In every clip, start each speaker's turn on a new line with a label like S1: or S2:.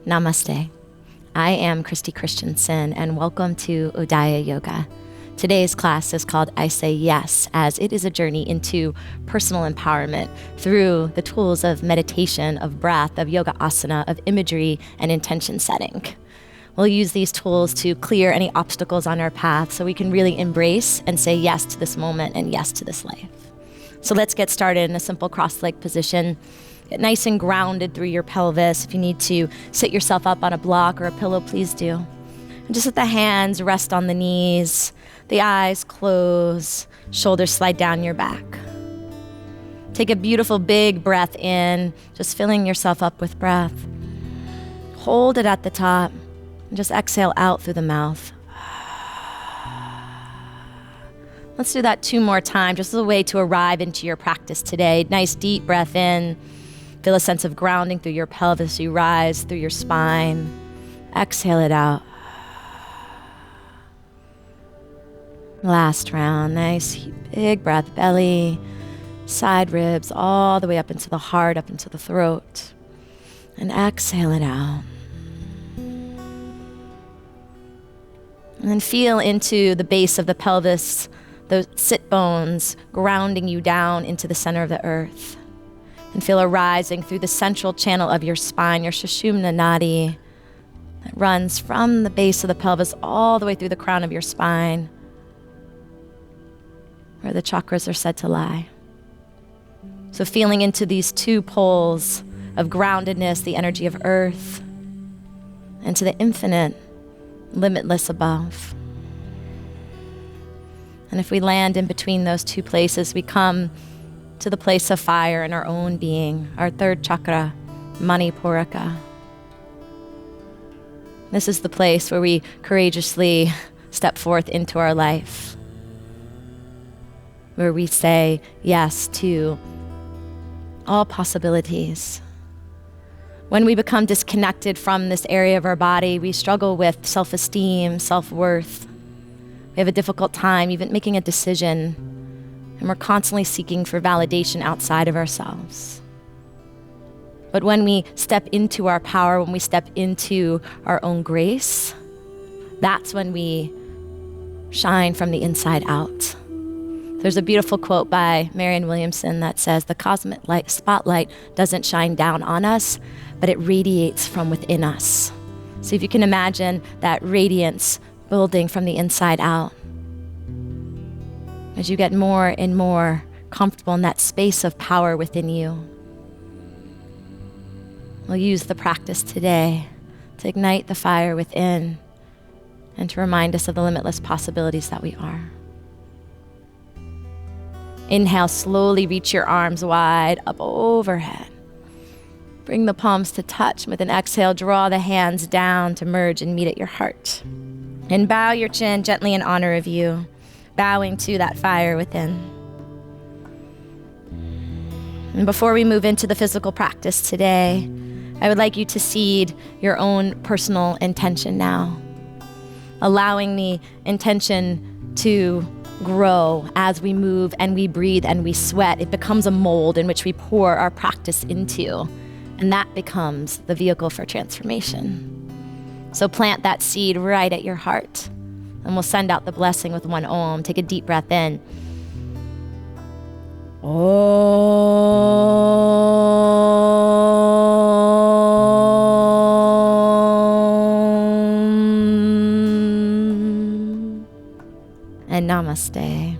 S1: Namaste. I am Cristi Christensen, and welcome to Udaya Yoga. Today's class is called I Say Yes, as it is a journey into personal empowerment through the tools of meditation, of breath, of yoga asana, of imagery, and intention setting. We'll use these tools to clear any obstacles on our path so we can really embrace and say yes to this moment and yes to this life. So let's get started in a simple cross-leg position. Get nice and grounded through your pelvis. If you need to sit yourself up on a block or a pillow, please do. And just let the hands rest on the knees, the eyes close, shoulders slide down your back. Take a beautiful big breath in, just filling yourself up with breath. Hold it at the top, and just exhale out through the mouth. Let's do that 2 more times, just as a way to arrive into your practice today. Nice deep breath in. Feel a sense of grounding through your pelvis. You rise through your spine. Exhale it out. Last round. Nice big breath. Belly, side ribs, all the way up into the heart, up into the throat. And exhale it out. And then feel into the base of the pelvis, those sit bones grounding you down into the center of the earth. And feel a rising through the central channel of your spine, your Sushumna Nadi, that runs from the base of the pelvis all the way through the crown of your spine, where the chakras are said to lie. So feeling into these 2 poles of groundedness, the energy of earth, and to the infinite, limitless above. And if we land in between those 2 places, we come to the place of fire in our own being, our 3rd chakra, Manipuraka. This is the place where we courageously step forth into our life, where we say yes to all possibilities. When we become disconnected from this area of our body, we struggle with self-esteem, self-worth. We have a difficult time even making a decision, and we're constantly seeking for validation outside of ourselves. But when we step into our power, when we step into our own grace, that's when we shine from the inside out. There's a beautiful quote by Marianne Williamson that says, "The cosmic spotlight doesn't shine down on us, but it radiates from within us." So if you can imagine that radiance building from the inside out, as you get more and more comfortable in that space of power within you, we'll use the practice today to ignite the fire within and to remind us of the limitless possibilities that we are. Inhale, slowly reach your arms wide up overhead. Bring the palms to touch. With an exhale, draw the hands down to merge and meet at your heart. And bow your chin gently in honor of you, bowing to that fire within. And before we move into the physical practice today, I would like you to seed your own personal intention now, allowing the intention to grow as we move and we breathe and we sweat. It becomes a mold in which we pour our practice into, and that becomes the vehicle for transformation. So plant that seed right at your heart, and we'll send out the blessing with 1 Om. Take a deep breath in. Om. And namaste.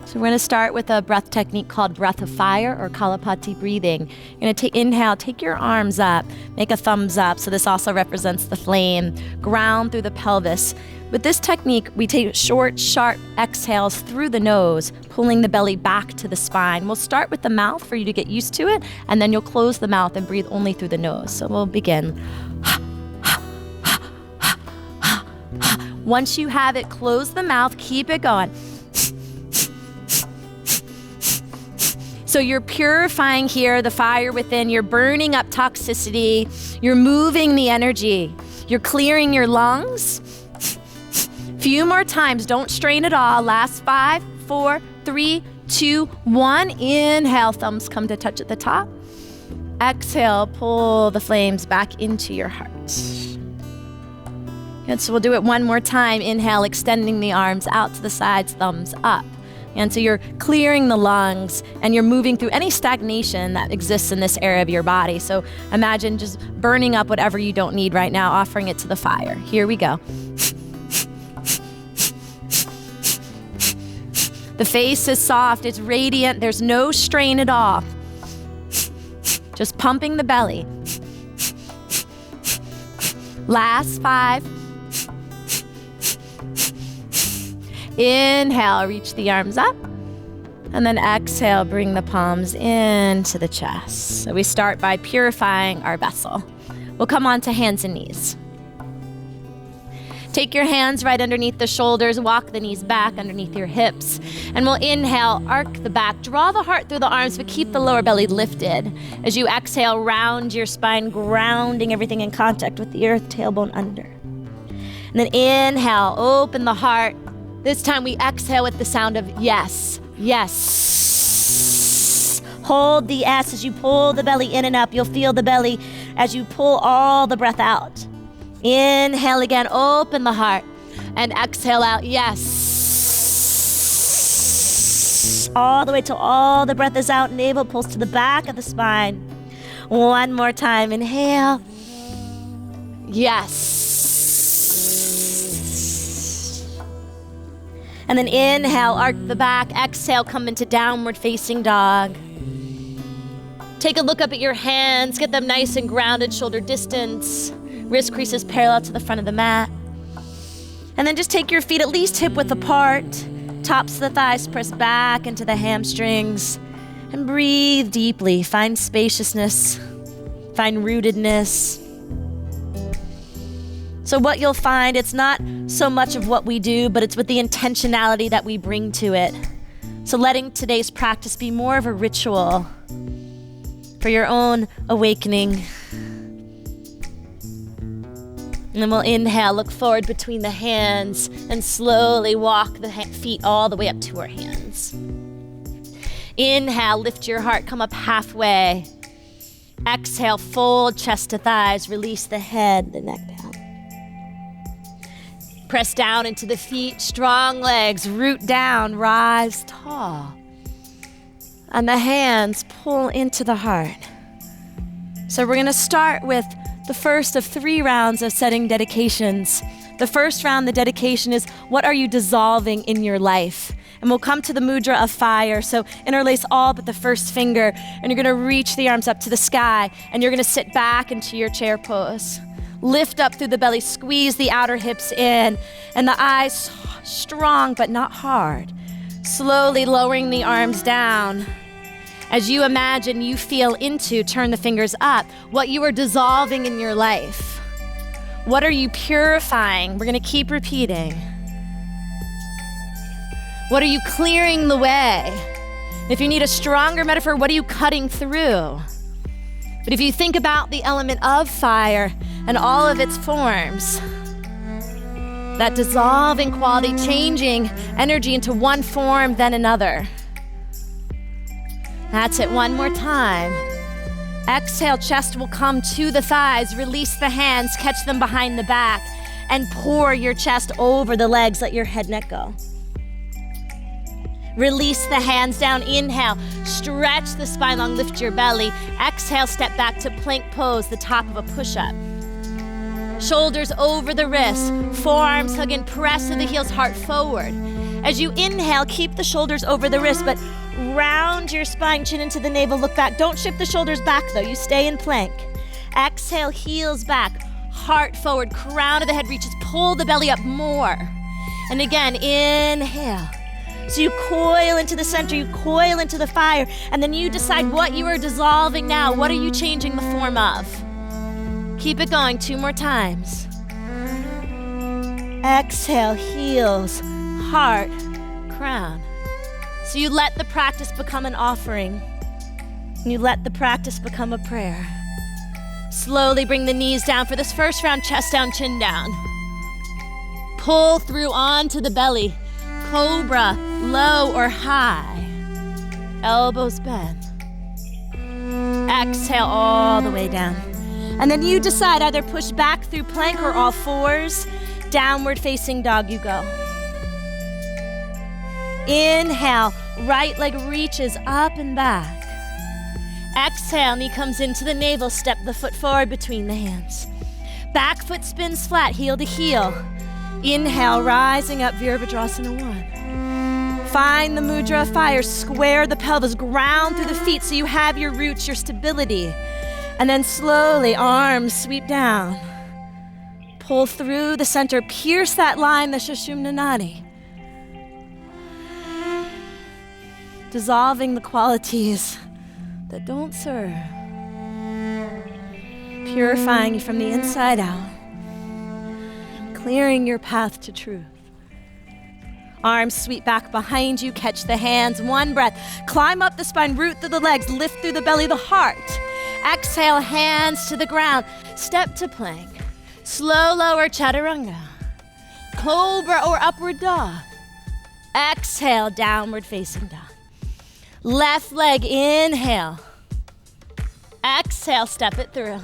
S1: So we're going to start with a breath technique called breath of fire or Kalapati breathing. You're going to inhale, take your arms up, make a thumbs up. So this also represents the flame. Ground through the pelvis. With this technique, we take short, sharp exhales through the nose, pulling the belly back to the spine. We'll start with the mouth for you to get used to it, and then you'll close the mouth and breathe only through the nose. So we'll begin. Once you have it, close the mouth, keep it going. So you're purifying here the fire within, you're burning up toxicity, you're moving the energy, you're clearing your lungs. Few more times, don't strain at all. Last 5, 4, 3, 2, 1. Inhale, thumbs come to touch at the top. Exhale, pull the flames back into your heart. And so we'll do it one more time. Inhale, extending the arms out to the sides, thumbs up. And so you're clearing the lungs and you're moving through any stagnation that exists in this area of your body. So imagine just burning up whatever you don't need right now, offering it to the fire. Here we go. The face is soft, it's radiant, there's no strain at all. Just pumping the belly. Last 5. Inhale, reach the arms up. And then exhale, bring the palms into the chest. So we start by purifying our vessel. We'll come on to hands and knees. Take your hands right underneath the shoulders, walk the knees back underneath your hips. And we'll inhale, arc the back, draw the heart through the arms, but keep the lower belly lifted. As you exhale, round your spine, grounding everything in contact with the earth, tailbone under. And then inhale, open the heart. This time we exhale with the sound of yes, yes. Hold the S as you pull the belly in and up. You'll feel the belly as you pull all the breath out. Inhale again, open the heart. And exhale out, yes. All the way till all the breath is out. Navel pulls to the back of the spine. One more time, inhale. Yes. And then inhale, arc the back. Exhale, come into downward facing dog. Take a look up at your hands. Get them nice and grounded, shoulder distance. Wrist creases parallel to the front of the mat. And then just take your feet at least hip width apart. Tops of the thighs press back into the hamstrings. And breathe deeply. Find spaciousness. Find rootedness. So what you'll find, it's not so much of what we do, but it's with the intentionality that we bring to it. So letting today's practice be more of a ritual for your own awakening. And then we'll inhale, look forward between the hands, and slowly walk the feet all the way up to our hands. Inhale, lift your heart, come up halfway. Exhale, fold chest to thighs, release the head, the neck down. Press down into the feet, strong legs, root down, rise tall. And the hands pull into the heart. So we're gonna start with the first of 3 rounds of setting dedications. The first round, the dedication is, what are you dissolving in your life? And we'll come to the mudra of fire. So interlace all but the first finger, and you're gonna reach the arms up to the sky, and you're gonna sit back into your chair pose. Lift up through the belly, squeeze the outer hips in, and the eyes strong but not hard. Slowly lowering the arms down. As you imagine, you feel into, turn the fingers up, what you are dissolving in your life. What are you purifying? We're gonna keep repeating. What are you clearing the way? If you need a stronger metaphor, what are you cutting through? But if you think about the element of fire and all of its forms, that dissolving quality, changing energy into one form, then another. That's it, one more time. Exhale, chest will come to the thighs, release the hands, catch them behind the back, and pour your chest over the legs, let your head neck go. Release the hands down, inhale, stretch the spine long, lift your belly. Exhale, step back to plank pose, the top of a push-up. Shoulders over the wrists, forearms hug in, press of the heels, heart forward. As you inhale, keep the shoulders over the wrists, but round your spine, chin into the navel, look back. Don't shift the shoulders back though, you stay in plank. Exhale, heels back, heart forward, crown of the head reaches, pull the belly up more. And again, inhale. So you coil into the center, you coil into the fire, and then you decide what you are dissolving now. What are you changing the form of? Keep it going, 2 more times. Exhale, heels, heart, crown. So you let the practice become an offering. You let the practice become a prayer. Slowly bring the knees down for this first round, chest down, chin down. Pull through onto the belly. Cobra, low or high. Elbows bend. Exhale all the way down. And then you decide either push back through plank or all fours. Downward facing dog you go. Inhale, right leg reaches up and back. Exhale, knee comes into the navel, step the foot forward between the hands. Back foot spins flat, heel to heel. Inhale, rising up, Virabhadrasana 1. Find the mudra of fire, square the pelvis, ground through the feet so you have your roots, your stability. And then slowly, arms sweep down. Pull through the center, pierce that line, the Sushumna Nadi. Dissolving the qualities that don't serve. Purifying you from the inside out. Clearing your path to truth. Arms sweep back behind you, catch the hands, one breath. Climb up the spine, root through the legs, lift through the belly, the heart. Exhale, hands to the ground. Step to plank. Slow lower chaturanga. Cobra or upward dog. Exhale, downward facing dog. Left leg, inhale. Exhale, step it through.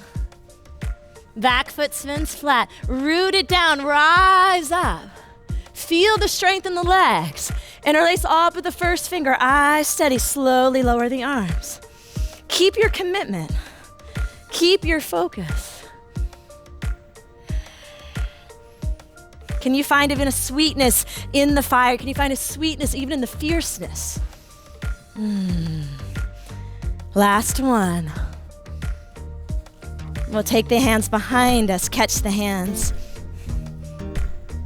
S1: Back foot spins flat. Root it down, rise up. Feel the strength in the legs. Interlace all but the first finger. Eyes steady, slowly lower the arms. Keep your commitment. Keep your focus. Can you find even a sweetness in the fire? Can you find a sweetness even in the fierceness? Last one. We'll take the hands behind us, catch the hands.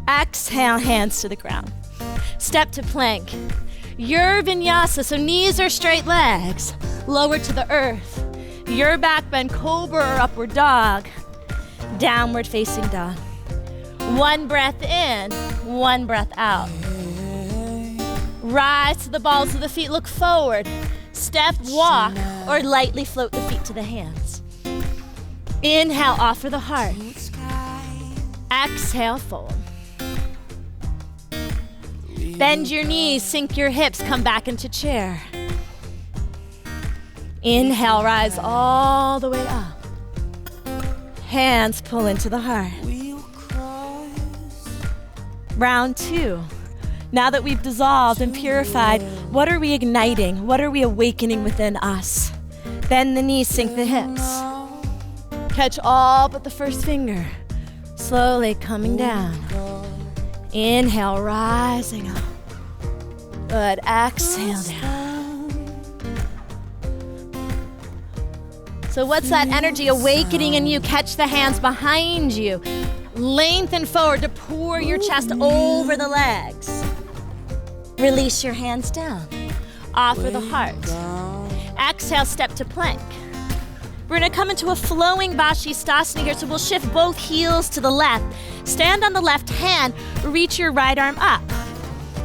S1: Exhale, hands to the ground. Step to plank. Your vinyasa, so knees are straight, legs lower to the earth. Your back bend, cobra or upward dog. Downward facing dog. One breath in, one breath out. Rise to the balls of the feet, look forward. Step, walk, or lightly float the feet to the hands. Inhale, offer the heart. Exhale, fold. Bend your knees, sink your hips, come back into chair. Inhale, rise all the way up. Hands pull into the heart. Round 2. Now that we've dissolved and purified, what are we igniting? What are we awakening within us? Bend the knees, sink the hips. Catch all but the first finger. Slowly coming down. Inhale, rising up. Good, exhale down. So what's that energy awakening in you? Catch the hands behind you. Lengthen forward to pour your chest over the legs. Release your hands down. Offer the heart. Exhale, step to plank. We're gonna come into a flowing Vashisthasana here, so we'll shift both heels to the left. Stand on the left hand, reach your right arm up.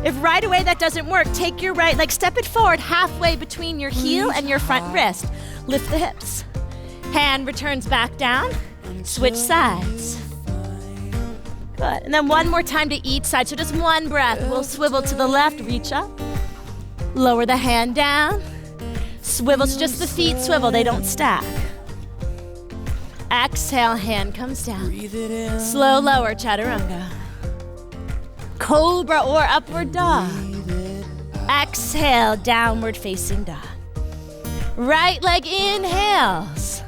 S1: If right away that doesn't work, take your right leg, step it forward halfway between your heel and your front wrist. Lift the hips. Hand returns back down. Switch sides. Good. And then one more time to each side. So just one breath. We'll swivel to the left, reach up. Lower the hand down. Swivel, so just the feet swivel, they don't stack. Exhale, hand comes down. Slow lower, chaturanga. Cobra or upward dog. Exhale, downward facing dog. Right leg inhales.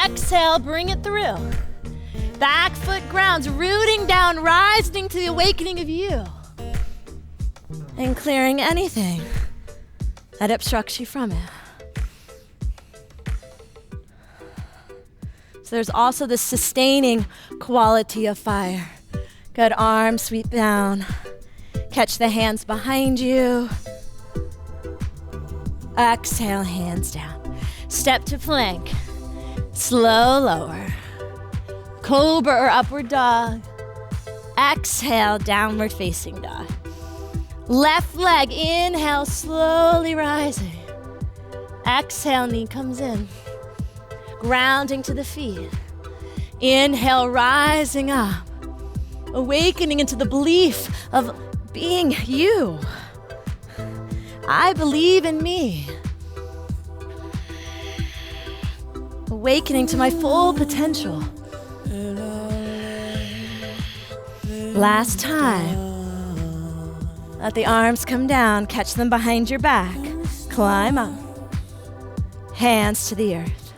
S1: Exhale, bring it through. Back foot grounds, rooting down, rising to the awakening of you. And clearing anything that obstructs you from it. So there's also the sustaining quality of fire. Good, arms sweep down. Catch the hands behind you. Exhale, hands down. Step to plank. Slow lower. Cobra or upward dog. Exhale, downward facing dog. Left leg, inhale, slowly rising. Exhale, knee comes in. Grounding to the feet. Inhale, rising up. Awakening into the belief of being you. I believe in me. awakening to my full potential. Last time. Let the arms come down, catch them behind your back. Climb up. Hands to the earth.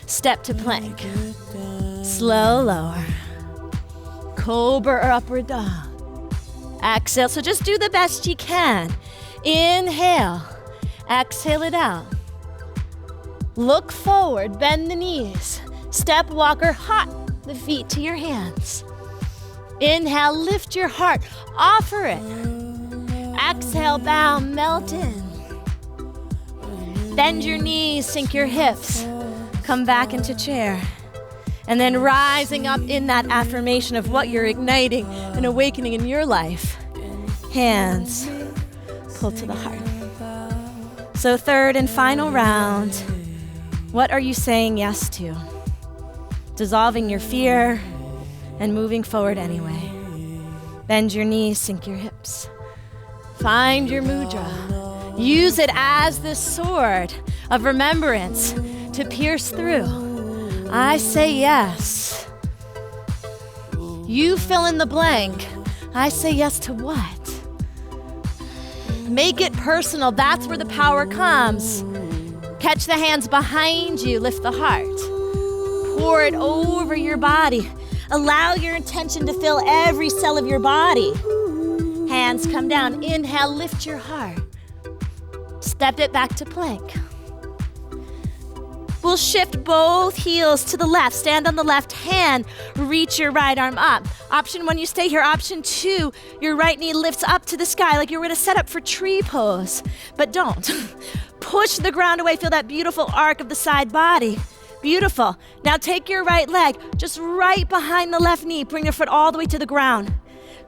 S1: Step to plank. Slow lower. Cobra or upward dog. Exhale, so just do the best you can. Inhale. Exhale it out. Look forward, bend the knees. Step walker, hop the feet to your hands. Inhale, lift your heart, offer it. Exhale, bow, melt in. Bend your knees, sink your hips. Come back into chair. And then rising up in that affirmation of what you're igniting and awakening in your life. Hands pull to the heart. So third and final round, what are you saying yes to? Dissolving your fear and moving forward anyway. Bend your knees, sink your hips. Find your mudra. Use it as this sword of remembrance to pierce through. I say yes. You fill in the blank. I say yes to what? Make it personal. That's where the power comes. Catch the hands behind you. Lift the heart. Pour it over your body. Allow your intention to fill every cell of your body. Hands come down. Inhale, lift your heart. Step it back to plank. We'll shift both heels to the left. Stand on the left hand. Reach your right arm up. Option 1, you stay here. Option 2, your right knee lifts up to the sky like you're going to set up for tree pose. But don't. Push the ground away. Feel that beautiful arc of the side body. Beautiful. Now take your right leg just right behind the left knee. Bring your foot all the way to the ground.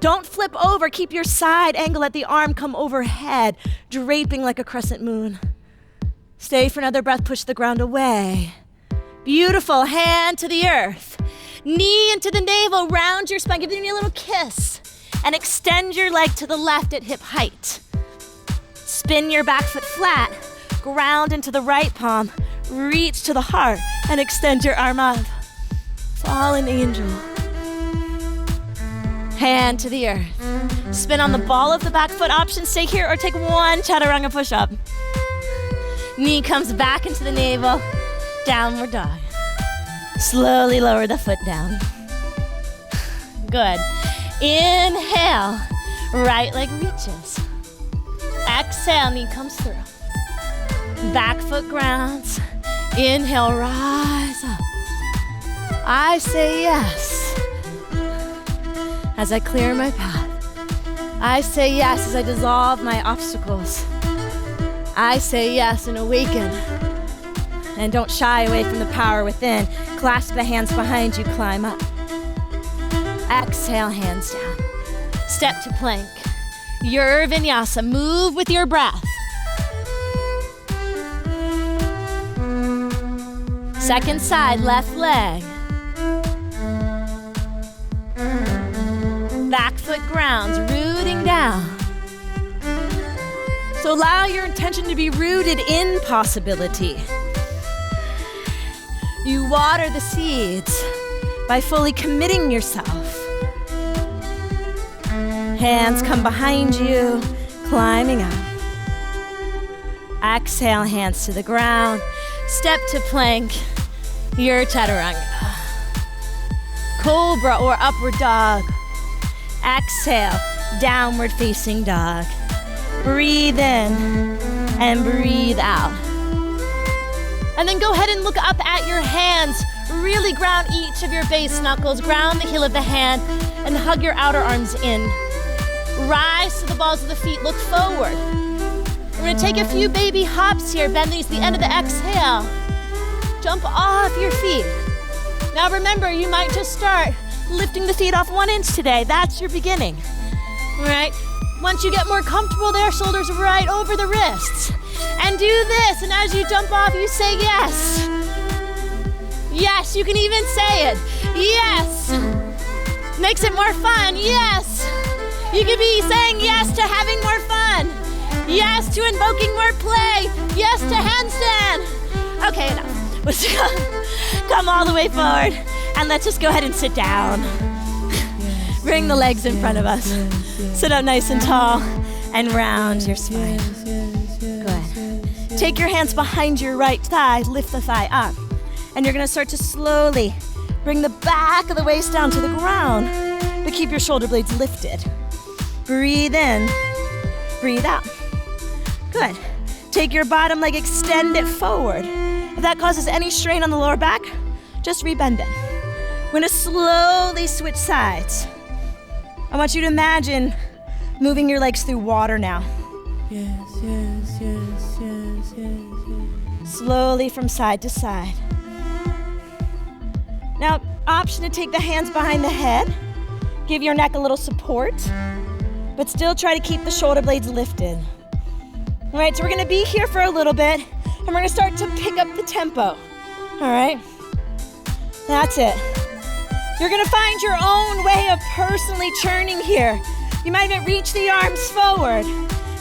S1: Don't flip over. Keep your side angle. Let the arm come overhead, draping like a crescent moon. Stay for another breath. Push the ground away. Beautiful. Hand to the earth. Knee into the navel. Round your spine. Give your knee a little kiss. And extend your leg to the left at hip height. Spin your back foot flat. Ground into the right palm. Reach to the heart and extend your arm up. Fallen angel. Hand to the earth. Spin on the ball of the back foot. Option, stay here or take one chaturanga push-up. Knee comes back into the navel. Downward dog. Slowly lower the foot down. Good. Inhale. Right leg reaches. Exhale, knee comes through. Back foot grounds. Inhale, rise up. I say yes as I clear my path. I say yes as I dissolve my obstacles. I say yes and awaken. And don't shy away from the power within. Clasp the hands behind you, climb up. Exhale, hands down. Step to plank. Your vinyasa, move with your breath. Second side, left leg. Back foot grounds, rooting down. So allow your intention to be rooted in possibility. You water the seeds by fully committing yourself. Hands come behind you, climbing up. Exhale, hands to the ground. Step to plank, your chaturanga. Cobra or upward dog. Exhale, downward facing dog. Breathe in and breathe out. And then go ahead and look up at your hands. Really ground each of your base knuckles. Ground the heel of the hand and hug your outer arms in. Rise to the balls of the feet. Look forward. We're going to take a few baby hops here. Bend the knees, the end of the exhale. Jump off your feet. Now remember, you might just start lifting the feet off 1 inch today. That's your beginning. All right? Once you get more comfortable there, shoulders right over the wrists. And do this, and as you jump off, you say yes. Yes, you can even say it. Yes. Makes it more fun. Yes. You could be saying yes to having more fun. Yes to invoking more play. Yes to handstand. Okay, enough. Let's come all the way forward, and let's just go ahead and sit down. Bring the legs in front of us. Sit up nice and tall and round your spine. Good. Take your hands behind your right thigh, lift the thigh up. And you're gonna start to slowly bring the back of the waist down to the ground, but keep your shoulder blades lifted. Breathe in, breathe out. Good. Take your bottom leg, extend it forward. If that causes any strain on the lower back, just rebend it. We're gonna slowly switch sides. I want you to imagine moving your legs through water now. Yes. Slowly from side to side. Now, option to take the hands behind the head. Give your neck a little support, but still try to keep the shoulder blades lifted. All right, so we're gonna be here for a little bit, and we're gonna start to pick up the tempo. All right? That's it. You're gonna find your own way of personally churning here. You might even reach the arms forward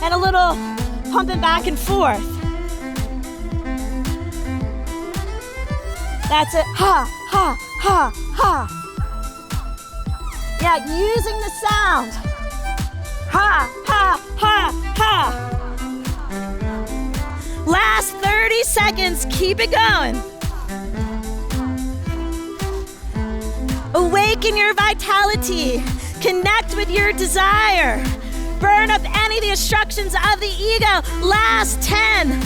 S1: and a little pumping back and forth. That's it. Ha, ha, ha, ha. Yeah, using the sound. Ha, ha, ha, ha. Last 30 seconds, keep it going. Awaken your vitality. Connect with your desire. Burn up any of the obstructions of the ego. Last 10.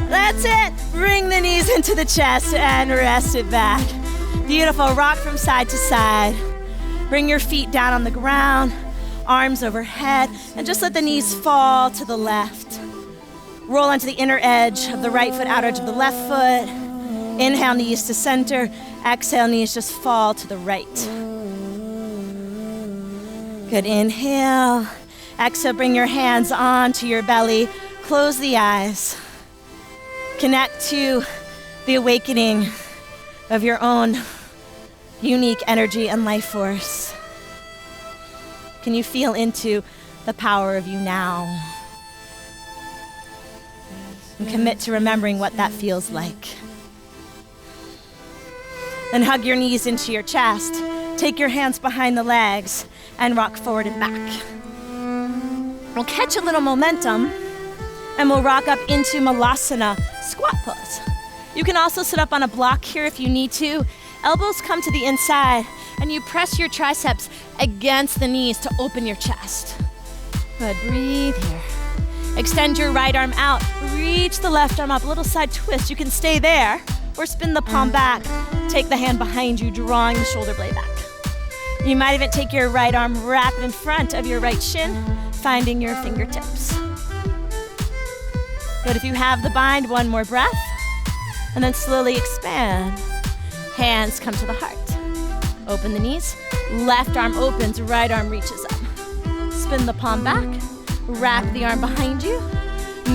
S1: That's it. Bring the knees into the chest and rest it back. Beautiful. Rock from side to side. Bring your feet down on the ground, arms overhead, and just let the knees fall to the left. Roll onto the inner edge of the right foot, outer edge of the left foot. Inhale, knees to center. Exhale, knees just fall to the right. Good, inhale. Exhale, bring your hands onto your belly. Close the eyes. Connect to the awakening of your own unique energy and life force. Can you feel into the power of you now? And commit to remembering what that feels like. Then hug your knees into your chest. Take your hands behind the legs and rock forward and back. We'll catch a little momentum and we'll rock up into Malasana squat pose. You can also sit up on a block here if you need to. Elbows come to the inside and you press your triceps against the knees to open your chest. Good, breathe here. Extend your right arm out. Reach the left arm up, a little side twist. You can stay there or spin the palm back. Take the hand behind you, drawing the shoulder blade back. You might even take your right arm, wrap it in front of your right shin, finding your fingertips. Good, if you have the bind, one more breath, and then slowly expand. Hands come to the heart. Open the knees, left arm opens, right arm reaches up. Spin the palm back, wrap the arm behind you,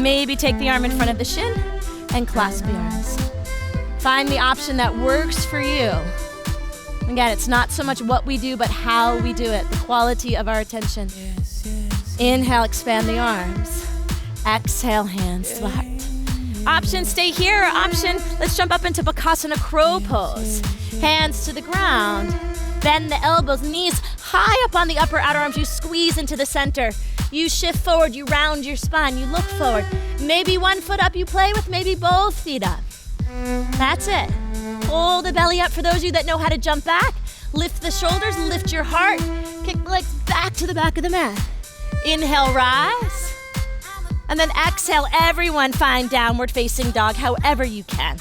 S1: maybe take the arm in front of the shin, and clasp the arms. Find the option that works for you. Again, it's not so much what we do, but how we do it, the quality of our attention. Inhale, expand the arms. Exhale, hands to the heart. Option, stay here. Option, let's jump up into Bakasana crow pose. Hands to the ground. Bend the elbows, knees high up on the upper outer arms. You squeeze into the center. You shift forward, you round your spine, you look forward. Maybe one foot up you play with, maybe both feet up. That's it. Pull the belly up for those of you that know how to jump back. Lift the shoulders, lift your heart. Kick the legs back to the back of the mat. Inhale, rise. And then exhale, everyone find downward facing dog however you can.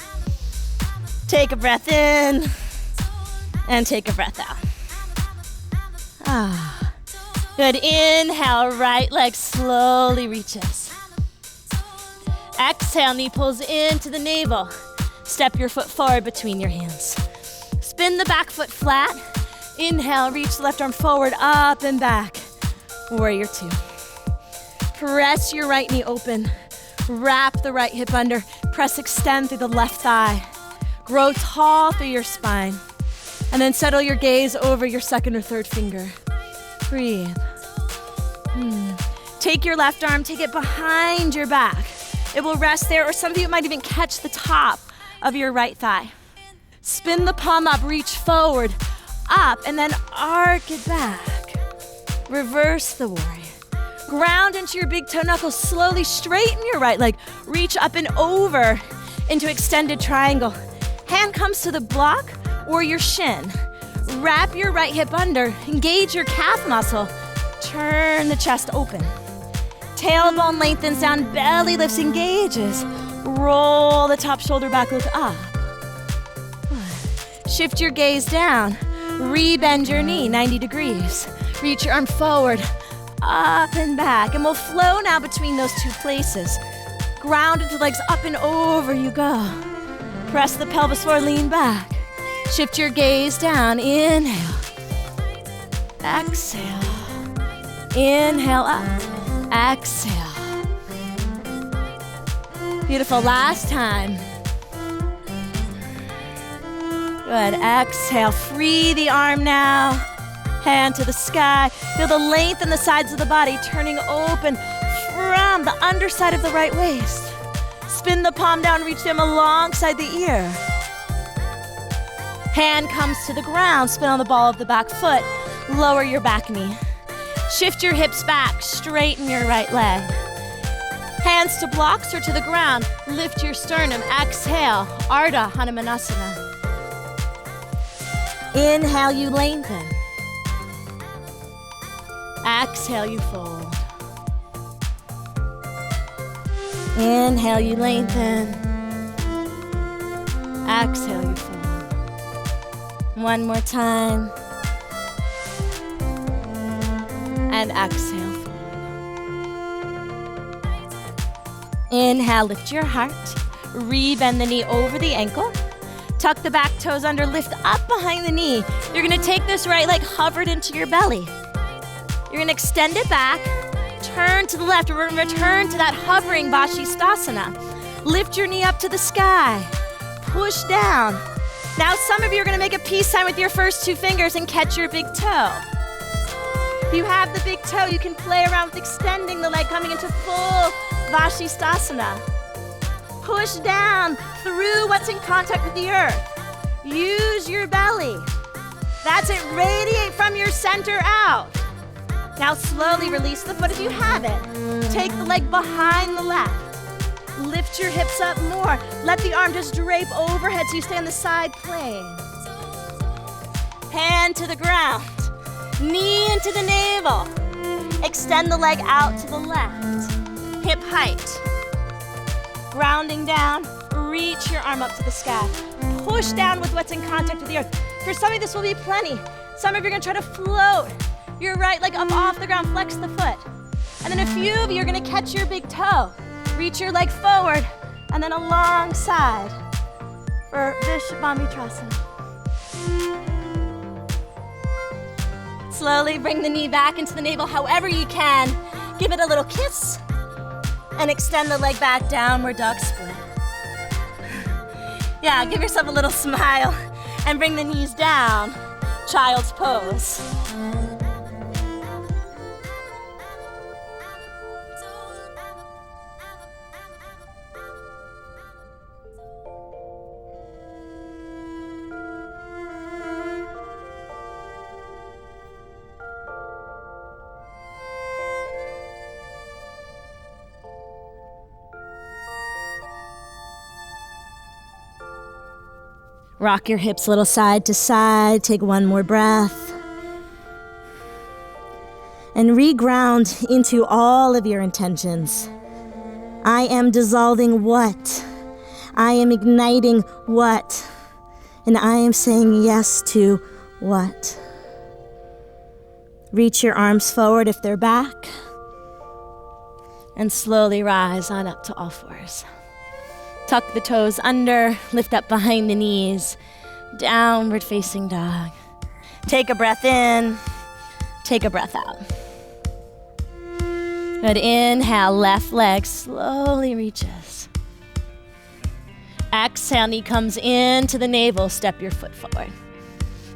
S1: Take a breath in and take a breath out. Good, inhale, right leg slowly reaches. Exhale, knee pulls into the navel. Step your foot forward between your hands. Spin the back foot flat. Inhale, reach the left arm forward, up and back. Warrior two. Press your right knee open. Wrap the right hip under. Press, extend through the left thigh. Grow tall through your spine. And then settle your gaze over your second or third finger. Breathe. Take your left arm, take it behind your back. It will rest there, or some of you might even catch the top of your right thigh. Spin the palm up, reach forward, up, and then arc it back. Reverse the warrior. Ground into your big toe knuckles, slowly straighten your right leg. Reach up and over into extended triangle. Hand comes to the block or your shin. Wrap your right hip under, engage your calf muscle. Turn the chest open. Tailbone lengthens down, belly lifts, engages. Roll the top shoulder back, look up. Shift your gaze down. Rebend your knee 90 degrees. Reach your arm forward, up and back. And we'll flow now between those two places. Ground into legs, up and over you go. Press the pelvis forward, lean back. Shift your gaze down, inhale. Exhale. Inhale up, exhale. Beautiful, last time. Good, exhale, free the arm now. Hand to the sky. Feel the length in the sides of the body turning open from the underside of the right waist. Spin the palm down, reach them alongside the ear. Hand comes to the ground, spin on the ball of the back foot. Lower your back knee. Shift your hips back, straighten your right leg. Hands to blocks or to the ground. Lift your sternum, exhale, Ardha Hanumanasana. Inhale, you lengthen. Exhale, you fold. Inhale, you lengthen. Exhale, you fold. One more time. And exhale, fold. Inhale, lift your heart. Rebend the knee over the ankle. Tuck the back toes under, lift up behind the knee. You're gonna take this right leg hovered into your belly. You're gonna extend it back, turn to the left. We're gonna return to that hovering Vashisthasana. Lift your knee up to the sky. Push down. Now some of you are gonna make a peace sign with your first two fingers and catch your big toe. If you have the big toe, you can play around with extending the leg, coming into full Vashisthasana. Push down through what's in contact with the earth. Use your belly. That's it, radiate from your center out. Now slowly release the foot if you have it. Take the leg behind the left. Lift your hips up more. Let the arm just drape overhead so you stay on the side plane. Hand to the ground. Knee into the navel. Extend the leg out to the left. Hip height. Grounding down. Reach your arm up to the sky. Push down with what's in contact with the earth. For some of you, this will be plenty. Some of you are going to try to float your right leg up off the ground. Flex the foot. And then a few of you are going to catch your big toe. Reach your leg forward and then alongside for Vishabhambitrasana. Slowly bring the knee back into the navel however you can. Give it a little kiss and extend the leg back, downward dog split. Yeah, give yourself a little smile and bring the knees down, child's pose. Rock your hips a little side to side. Take one more breath. And reground into all of your intentions. I am dissolving what? I am igniting what? And I am saying yes to what? Reach your arms forward if they're back. And slowly rise on up to all fours. Tuck the toes under, lift up behind the knees, downward facing dog. Take a breath in, take a breath out. Good, inhale, left leg slowly reaches. Exhale, knee comes into the navel, step your foot forward.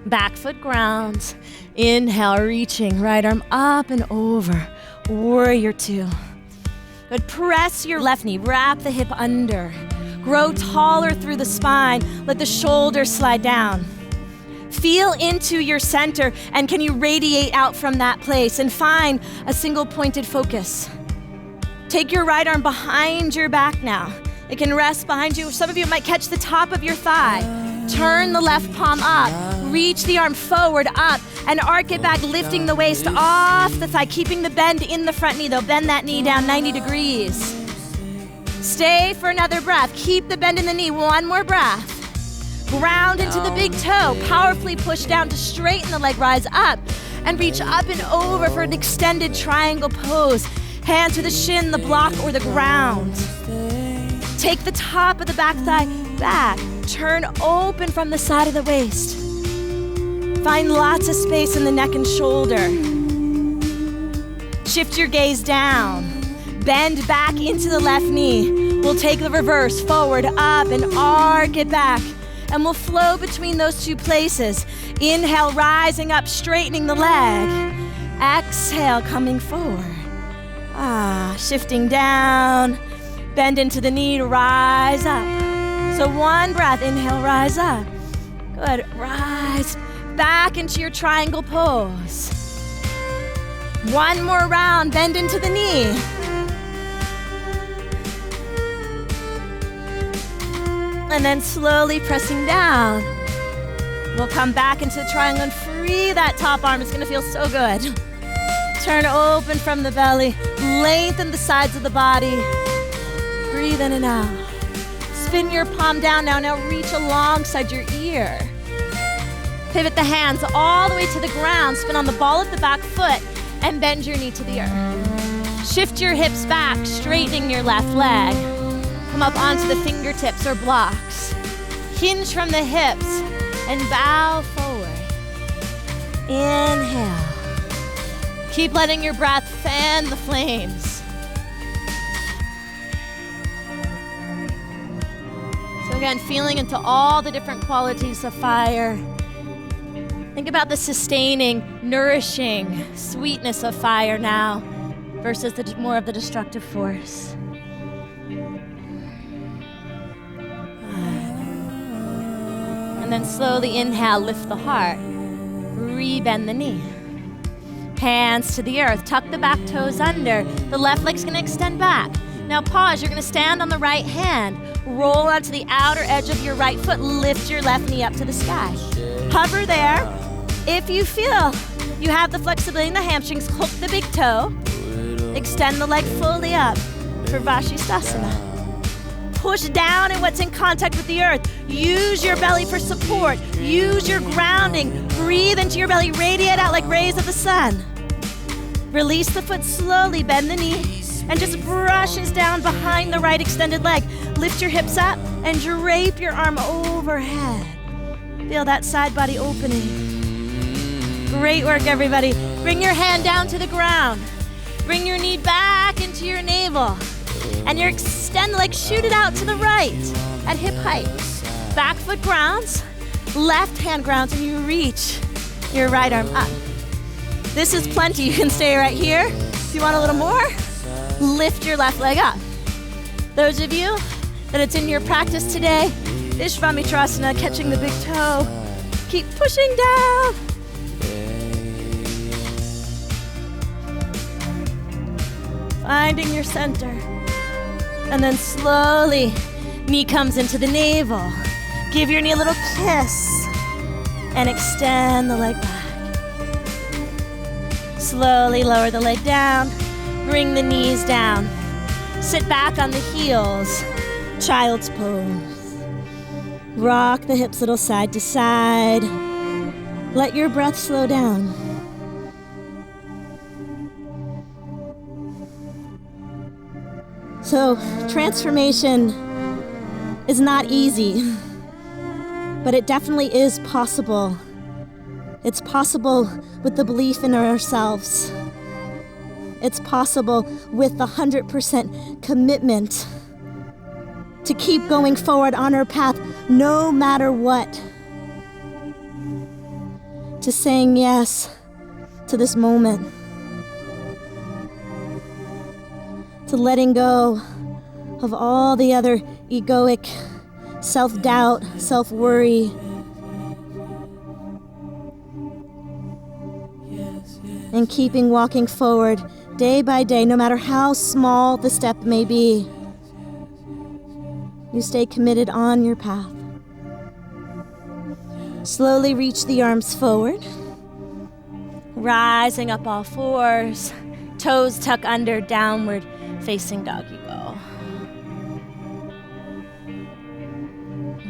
S1: Back foot grounds. Inhale, reaching, right arm up and over. Warrior 2. Good, press your left knee, wrap the hip under. Grow taller through the spine, let the shoulders slide down. Feel into your center, and can you radiate out from that place and find a single pointed focus. Take your right arm behind your back now. It can rest behind you. Some of you might catch the top of your thigh. Turn the left palm up. Reach the arm forward, up, and arc it back, lifting the waist off the thigh, keeping the bend in the front knee, though. Bend that knee down 90 degrees. Stay for another breath. Keep the bend in the knee. One more breath. Ground into the big toe. Powerfully push down to straighten the leg, rise up, and reach up and over for an extended triangle pose. Hand to the shin, the block, or the ground. Take the top of the back thigh back. Turn open from the side of the waist. Find lots of space in the neck and shoulder. Shift your gaze down. Bend back into the left knee. We'll take the reverse, forward, up, and arc it back. And we'll flow between those two places. Inhale, rising up, straightening the leg. Exhale, coming forward. Shifting down. Bend into the knee, rise up. So one breath, inhale, rise up. Good, rise back into your triangle pose. One more round, bend into the knee. And then slowly pressing down. We'll come back into the triangle and free that top arm. It's gonna feel so good. Turn open from the belly. Lengthen the sides of the body. Breathe in and out. Spin your palm down now. Now reach alongside your ear. Pivot the hands all the way to the ground. Spin on the ball of the back foot and bend your knee to the earth. Shift your hips back, straightening your left leg. Come up onto the fingertips or blocks. Hinge from the hips and bow forward. Inhale. Keep letting your breath fan the flames. So again, feeling into all the different qualities of fire. Think about the sustaining, nourishing sweetness of fire now versus more of the destructive force. And then slowly inhale, lift the heart. Rebend the knee. Hands to the earth. Tuck the back toes under. The left leg's gonna extend back. Now pause. You're gonna stand on the right hand. Roll onto the outer edge of your right foot. Lift your left knee up to the sky. Hover there. If you feel you have the flexibility in the hamstrings, hook the big toe. Extend the leg fully up for Vashisthasana. Push down in what's in contact with the earth. Use your belly for support. Use your grounding. Breathe into your belly. Radiate out like rays of the sun. Release the foot slowly. Bend the knee. And just brushes down behind the right extended leg. Lift your hips up and drape your arm overhead. Feel that side body opening. Great work, everybody. Bring your hand down to the ground. Bring your knee back into your navel. And you extend the leg, shoot it out to the right at hip height. Back foot grounds, left hand grounds, and you reach your right arm up. This is plenty. You can stay right here. If you want a little more, lift your left leg up. Those of you that it's in your practice today, Vishvamitrasana, catching the big toe. Keep pushing down. Finding your center. And then slowly, knee comes into the navel. Give your knee a little kiss. And extend the leg back. Slowly lower the leg down. Bring the knees down. Sit back on the heels. Child's pose. Rock the hips a little side to side. Let your breath slow down. So, transformation is not easy, but it definitely is possible. It's possible with the belief in ourselves. It's possible with the 100% commitment to keep going forward on our path, no matter what. To saying yes to this moment.
S2: to letting go of all the other egoic self-doubt, self-worry, and keeping walking forward day by day, no matter how small the step may be. You stay committed on your path. Slowly reach the arms forward, rising up all fours, toes tuck under, downward facing dog you go. Good.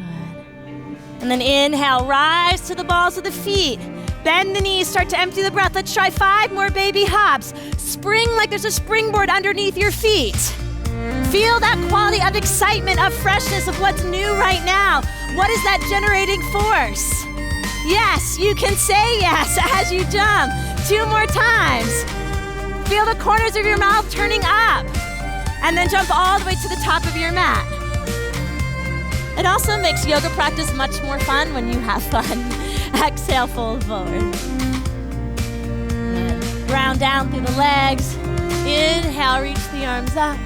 S2: And then inhale, rise to the balls of the feet. Bend the knees, start to empty the breath. Let's try 5 more baby hops. Spring like there's a springboard underneath your feet. Feel that quality of excitement, of freshness, of what's new right now. What is that generating force? Yes, you can say yes as you jump. 2 more times. Feel the corners of your mouth turning up. And then jump all the way to the top of your mat. It also makes yoga practice much more fun when you have fun. Exhale, fold forward. Ground down through the legs. Inhale, reach the arms up.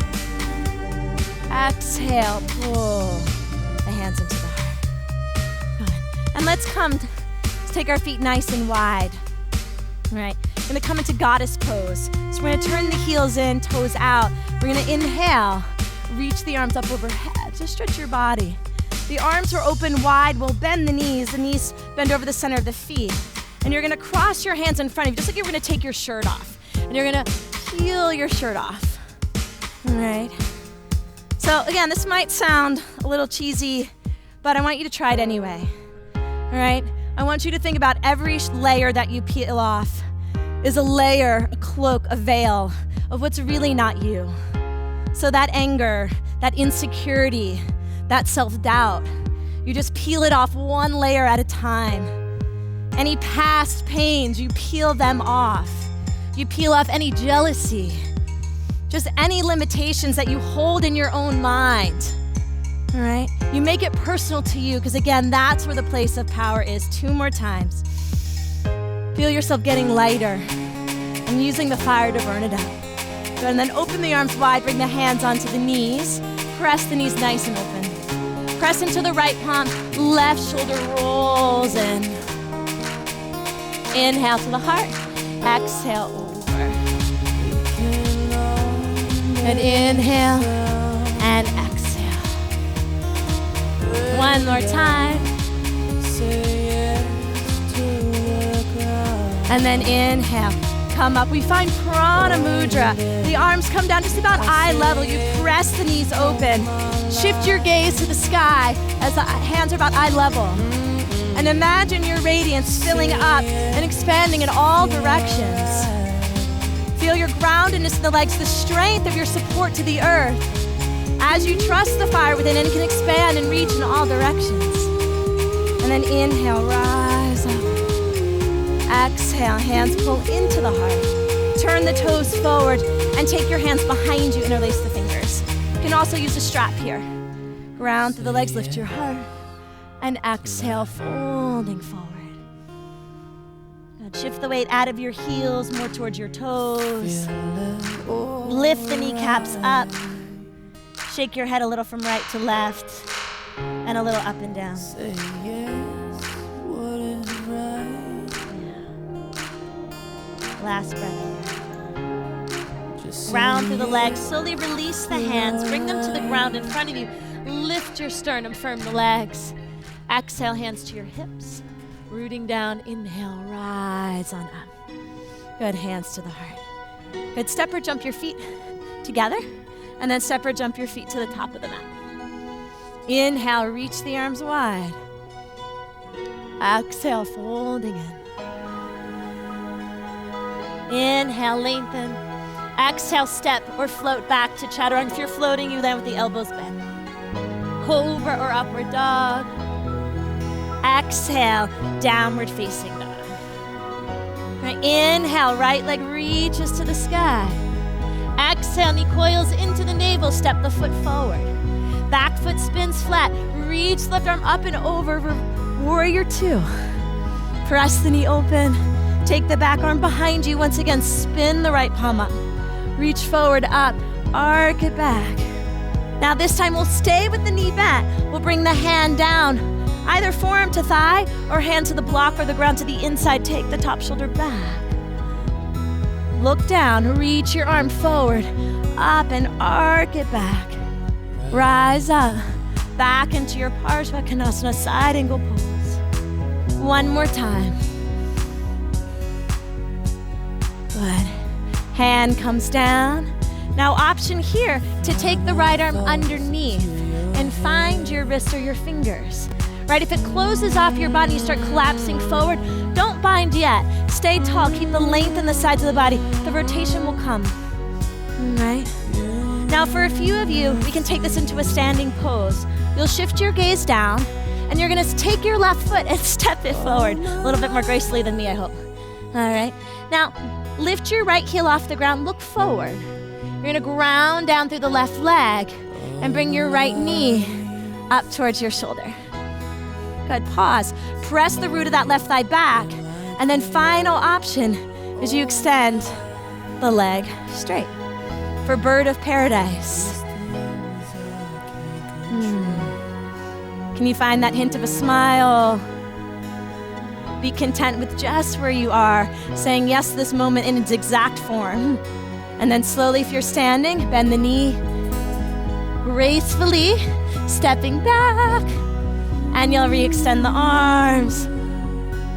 S2: Exhale, pull the hands into the heart. Good. And let's take our feet nice and wide. All right, we're gonna come into goddess pose. So we're gonna turn the heels in, toes out. We're gonna inhale, reach the arms up overhead. Just stretch your body. The arms are open wide. We'll bend the knees bend over the center of the feet. And you're gonna cross your hands in front of you, just like you're gonna take your shirt off. And you're gonna peel your shirt off. All right. So again, this might sound a little cheesy, but I want you to try it anyway. All right? I want you to think about every layer that you peel off is a layer, a cloak, a veil of what's really not you. So that anger, that insecurity, that self-doubt, you just peel it off one layer at a time. Any past pains, you peel them off. You peel off any jealousy, just any limitations that you hold in your own mind. All right? You make it personal to you, because again, that's where the place of power is. 2 more times. Feel yourself getting lighter and using the fire to burn it out. Good. And then open the arms wide, bring the hands onto the knees. Press the knees nice and open. Press into the right palm, left shoulder rolls in. Inhale to the heart, exhale over. And inhale and exhale. 1 more time. And then inhale, come up. We find Prana Mudra. The arms come down just about eye level. You press the knees open. Shift your gaze to the sky as the hands are about eye level. And imagine your radiance filling up and expanding in all directions. Feel your groundedness in the legs, the strength of your support to the earth. As you trust the fire within, and it can expand and reach in all directions. And then inhale, rise up. Exhale, hands pull into the heart. Turn the toes forward and take your hands behind you, interlace the fingers. You can also use a strap here. Ground through the legs, lift your heart. And exhale, folding forward. Good. Shift the weight out of your heels, more towards your toes. Lift the kneecaps up. Shake your head a little from right to left. And a little up and down. Last breath here. Ground through the legs. Slowly release the hands. Bring them to the ground in front of you. Lift your sternum, firm the legs. Exhale, hands to your hips. Rooting down, inhale, rise on up. Good, hands to the heart. Good, step or jump your feet together. And then step or jump your feet to the top of the mat. Inhale, reach the arms wide. Exhale, folding in. Inhale, lengthen. Exhale, step or float back to chaturanga. If you're floating, you land with the elbows bent. Cobra or upward dog. Exhale, downward facing dog. Right, inhale, right leg reaches to the sky. Exhale, knee coils into the navel, step the foot forward. Back foot spins flat, reach left arm up and over, warrior 2. Press the knee open, take the back arm behind you. Once again, spin the right palm up. Reach forward up, arc it back. Now this time we'll stay with the knee bent. We'll bring the hand down, either forearm to thigh or hand to the block or the ground to the inside. Take the top shoulder back. Look down, reach your arm forward, up and arc it back. Rise up, back into your Parsvakonasana side angle pose. One more time. Good. Hand comes down. Now option here to take the right arm underneath and find your wrist or your fingers. Right, if it closes off your body, you start collapsing forward, don't bind yet. Stay tall, keep the length in the sides of the body. The rotation will come. All right. Now for a few of you, we can take this into a standing pose. You'll shift your gaze down, and you're gonna take your left foot and step it forward. A little bit more gracefully than me, I hope. All right. Now, lift your right heel off the ground, look forward. You're gonna ground down through the left leg and bring your right knee up towards your shoulder. Good, pause. Press the root of that left thigh back, and then final option is you extend the leg straight for bird of paradise. Can you find that hint of a smile? Be content with just where you are, saying yes to this moment in its exact form. And then slowly, if you're standing, bend the knee, gracefully stepping back, and you'll re-extend the arms.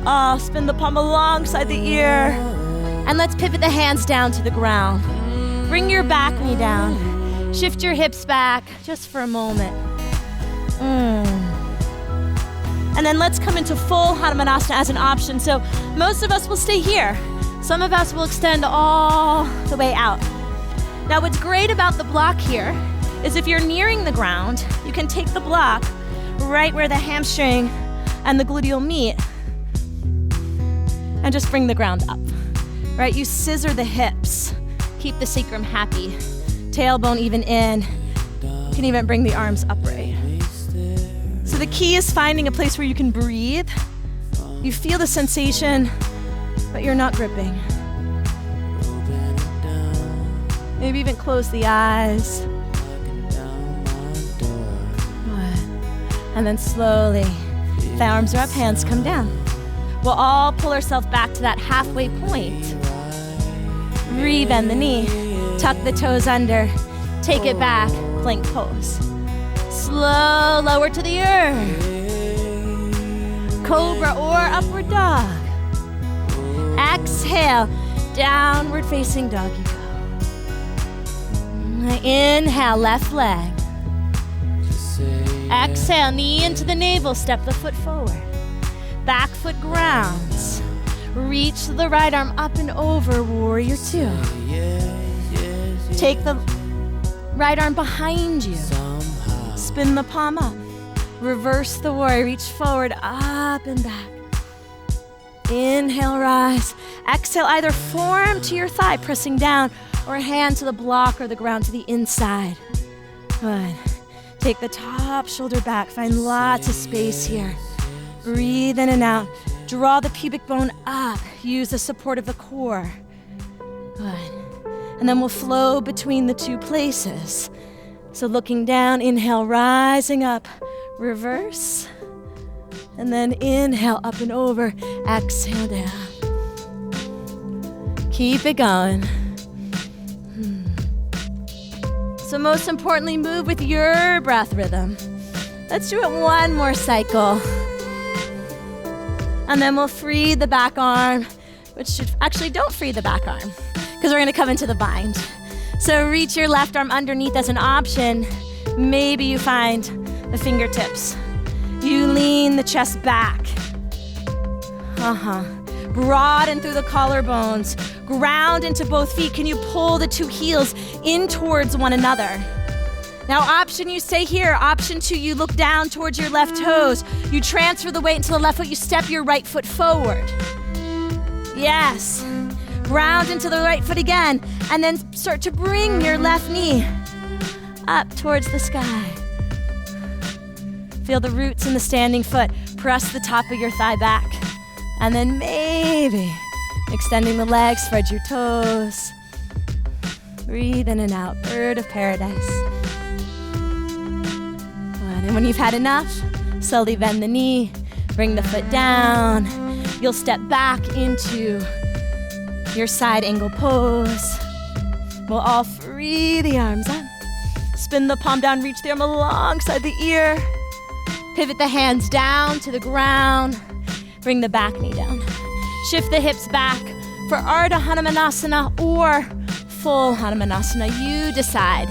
S2: Oh, spin the palm alongside the ear. And let's pivot the hands down to the ground. Bring your back knee down. Shift your hips back just for a moment. And then let's come into full Hanumanasana as an option. So most of us will stay here. Some of us will extend all the way out. Now what's great about the block here is if you're nearing the ground, you can take the block right where the hamstring and the gluteal meet and just bring the ground up. Right, you scissor the hips. Keep the sacrum happy. Tailbone even in. You can even bring the arms upright. So the key is finding a place where you can breathe. You feel the sensation, but you're not gripping. Maybe even close the eyes. And then slowly, the arms are up, hands come down. We'll all pull ourselves back to that halfway point. Re-bend the knee, tuck the toes under, take it back, plank pose. Slow, lower to the earth. Cobra or upward dog. Exhale, downward facing dog you go. Inhale, left leg. Exhale, knee into the navel, step the foot forward. Back foot grounds. Reach the right arm up and over, warrior two. Take the right arm behind you. Spin the palm up. Reverse the warrior, reach forward, up and back. Inhale, rise. Exhale, either forearm to your thigh, pressing down, or hand to the block or the ground to the inside. Good. Take the top shoulder back, find lots of space here. Breathe in and out. Draw the pubic bone up. Use the support of the core. Good. And then we'll flow between the two places. So looking down, inhale, rising up. Reverse. And then inhale, up and over. Exhale down. Keep it going. So most importantly, move with your breath rhythm. Let's do it one more cycle. And then we'll free the back arm, which should, actually don't free the back arm, because we're gonna come into the bind. So reach your left arm underneath as an option. Maybe you find the fingertips. You lean the chest back. Broaden through the collarbones. Ground into both feet. Can you pull the two heels in towards one another? Now option, you stay here. Option two, you look down towards your left toes. You transfer the weight into the left foot. You step your right foot forward. Yes. Ground into the right foot again. And then start to bring your left knee up towards the sky. Feel the roots in the standing foot. Press the top of your thigh back. And then maybe extending the legs, spread your toes. Breathe in and out, bird of paradise. Good. And when you've had enough, slowly bend the knee, bring the foot down. You'll step back into your side angle pose. We'll all free the arms up. Spin the palm down, reach the arm alongside the ear. Pivot the hands down to the ground. Bring the back knee down. Shift the hips back for Ardha Hanumanasana or full Hanumanasana. You decide.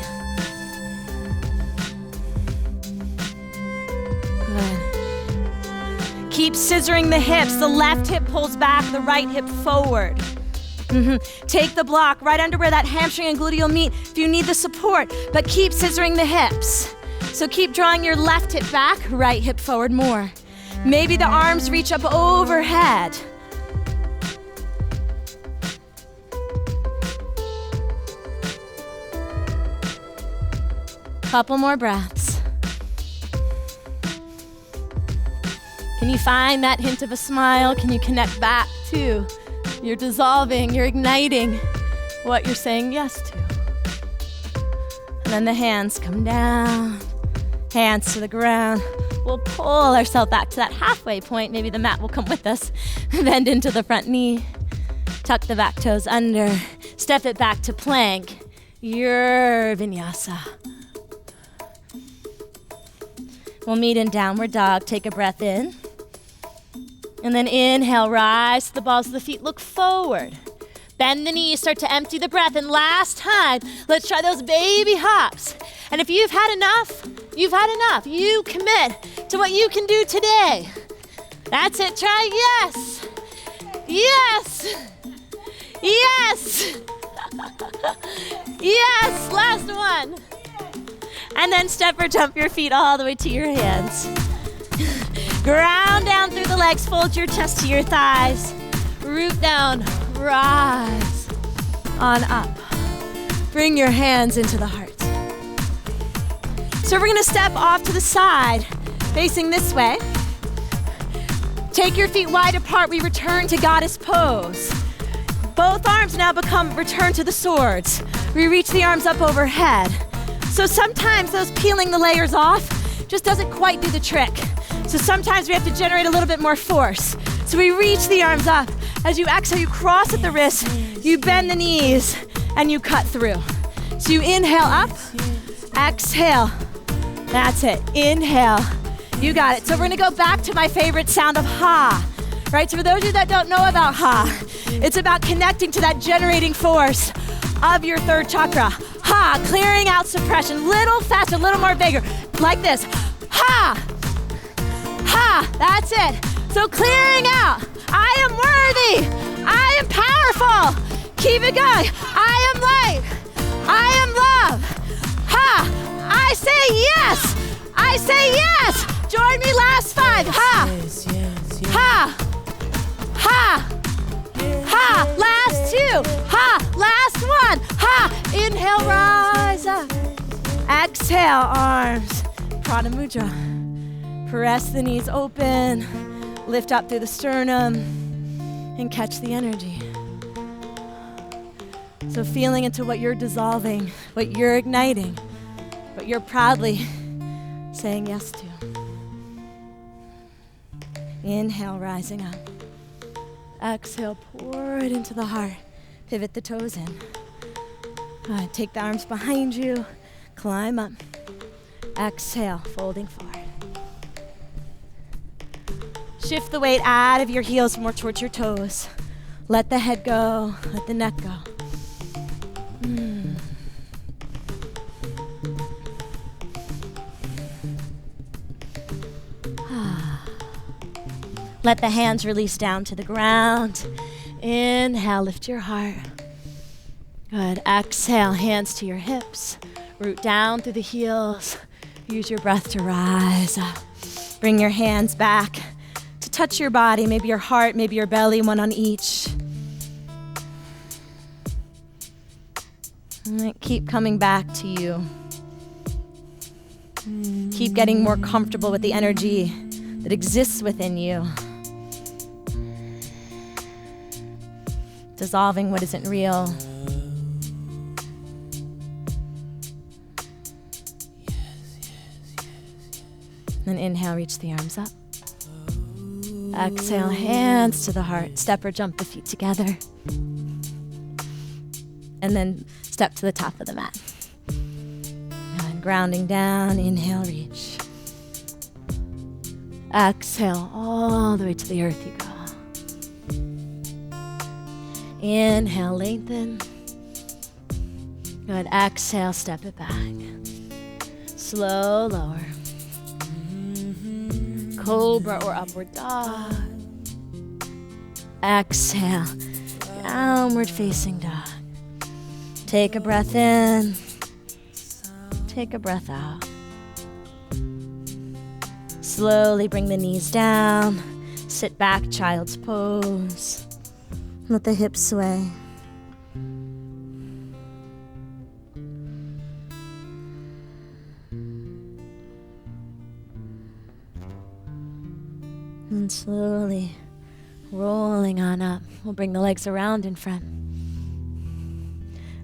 S2: Good. Keep scissoring the hips. The left hip pulls back, the right hip forward. Take the block right under where that hamstring and gluteal meet if you need the support, but keep scissoring the hips. So keep drawing your left hip back, right hip forward more. Maybe the arms reach up overhead. Couple more breaths. Can you find that hint of a smile? Can you connect back to you're dissolving, you're igniting what you're saying yes to? And then the hands come down, hands to the ground. We'll pull ourselves back to that halfway point. Maybe the mat will come with us. Bend into the front knee. Tuck the back toes under. Step it back to plank. Your vinyasa. We'll meet in downward dog. Take a breath in. And then inhale, rise to the balls of the feet. Look forward. Bend the knees, start to empty the breath. And last time, let's try those baby hops. And if you've had enough, you've had enough. You commit to what you can do today. That's it. Try yes. Yes. Yes. Yes. Last one. And then step or jump your feet all the way to your hands. Ground down through the legs. Fold your chest to your thighs. Root down. Rise on up. Bring your hands into the heart. So we're going to step off to the side, facing this way. Take your feet wide apart. We return to goddess pose. Both arms now return to the swords. We reach the arms up overhead. So sometimes those peeling the layers off just doesn't quite do the trick. So sometimes we have to generate a little bit more force. So we reach the arms up. As you exhale, you cross at the wrists, you bend the knees, and you cut through. So you inhale up, exhale. That's it. Inhale. You got it. So we're going to go back to my favorite sound of ha. Right? So for those of you that don't know about ha, it's about connecting to that generating force of your third chakra. Ha, clearing out suppression. Little faster, little more vigor. Like this. Ha. Ha. That's it. So clearing out. I am worthy. I am powerful. Keep it going. I am light. I am love. Ha. I say yes. I say yes. Join me last 5. Ha. Ha. Ha. Ha. Last 2. Ha. Last 1. Ha. Inhale, rise up. Exhale, arms. Prana Mudra. Press the knees open. Lift up through the sternum and catch the energy. So feeling into what you're dissolving, what you're igniting, what you're proudly saying yes to. Inhale, rising up. Exhale, pour it into the heart. Pivot the toes in. Take the arms behind you. Climb up. Exhale, folding forward. Shift the weight out of your heels more towards your toes. Let the head go. Let the neck go. Let the hands release down to the ground. Inhale, lift your heart. Good. Exhale, hands to your hips. Root down through the heels. Use your breath to rise up. Bring your hands back to touch your body, maybe your heart, maybe your belly, one on each. And keep coming back to you. Keep getting more comfortable with the energy that exists within you. Dissolving what isn't real. Then inhale, reach the arms up. Exhale, hands to the heart. Step or jump the feet together. And then step to the top of the mat. And grounding down, inhale, reach. Exhale, all the way to the earth you go. Inhale, lengthen. Good, exhale, step it back. Slow, lower. Cobra or upward dog. Exhale, downward facing dog. Take a breath in. Take a breath out. Slowly bring the knees down. Sit back, child's pose. Let the hips sway. And slowly rolling on up. We'll bring the legs around in front.